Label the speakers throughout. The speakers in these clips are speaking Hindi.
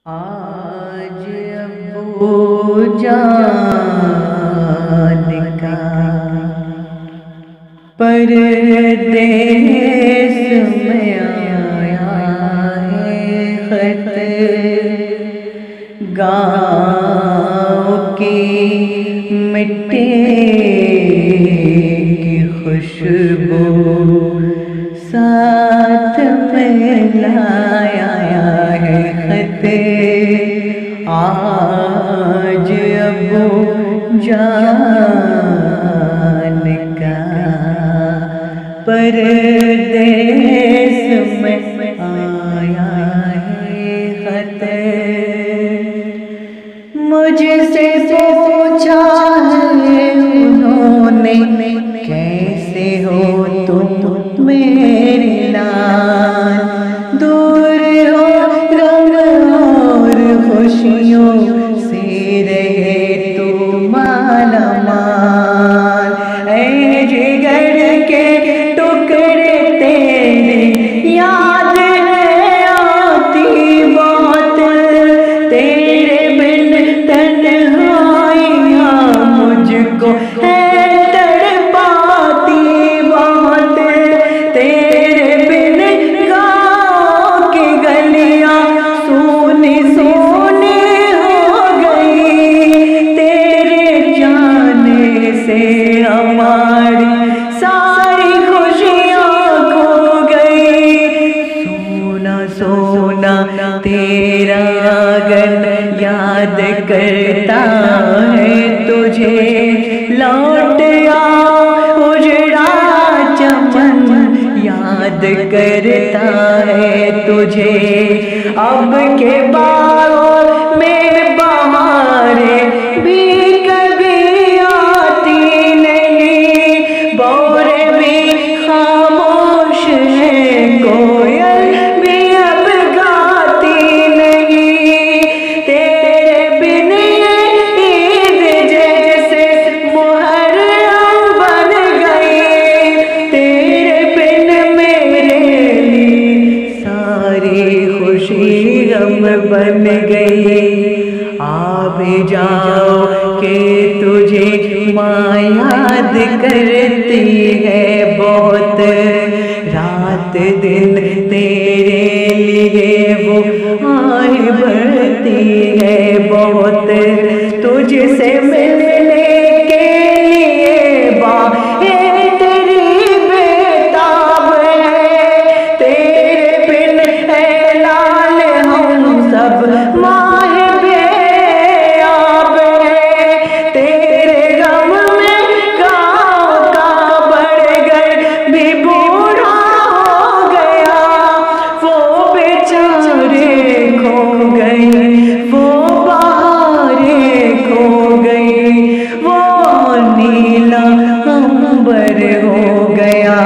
Speaker 1: आज अब्बू जान का परदेस में आया है खत, गाँव की मिट्टी की खुशबू साथ में लाया है खत। आज अब्बू जान का परदेस में आया है खत। मुझसे पूछा है उन्होंने, कैसे हो तुम मेरी लाल, दूर हो गम और खुशियों से रहे तू माला माल। ऐ जिगर के टुकड़े तेरे याद है आती बहुत, तेरे बिन तन्हाइयाँ मुझको है तड़पाती बहुत। तेरे बिन गाँव की गलियाँ सोनी सोनी हो गई, तेरे जाने से हमारी सारी खुशियाँ खो गई। सोना सोना तेरा आंगन याद करता है तुझे, लौट आ उजड़ा चमन याद करता है तुझे। अब के बागों में बहारें भी कभी आती नहीं, बोरे भी खामोश है, कोयल भी अब गाती नहीं। तेरे बिन ईद जैसे मुहर्रम बन गई, तेरे बिन मेरे लिए सारी खुशी गम बन गई। आ भी जाओ कि तुझे माँ याद करती है बहुत, रात दिन तेरे लिए वो आए बढ़ती है बहुत। तुझसे मिलने के लिए बाहें तेरी बेताब है, तेरे बिन ऐ लाल हम सब माहे बेआब है। तेरे गम में गाँव का बड़गर भी बूढ़ा हो गया, वो बेचारे खो गए, वो बहारें खो गई, वो नीला अंबर हो गया।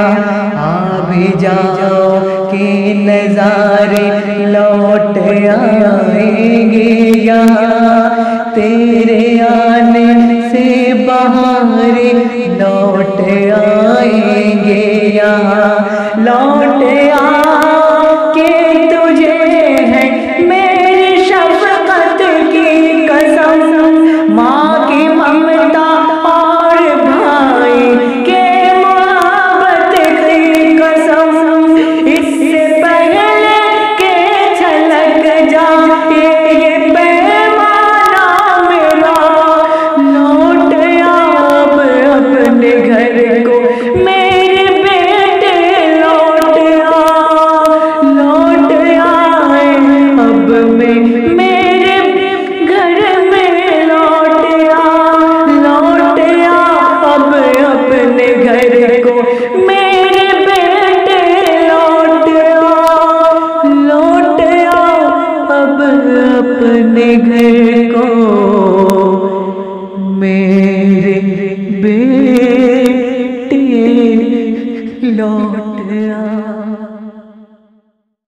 Speaker 1: आ भी जाओ कि नजारे लौट आएंगे यहाँ, तेरे आने से बहारे लौट आएंगे यहाँ। लौट आ के तुझे है मेरी शफकत की कसम, माँ की ममता और भाई के मोहब्बत की कसम। इससे पहले के छलक जाए ये पैमाना मेरा, लौट आ अब अपने घर को मेरे बेटे, लौट आ, लौट आए अब मैं मेरे घर में, लौट आ, लौट आ अब अपने घर को मेरे बेटे, लौट आ, लौट आ अब अपने घर को।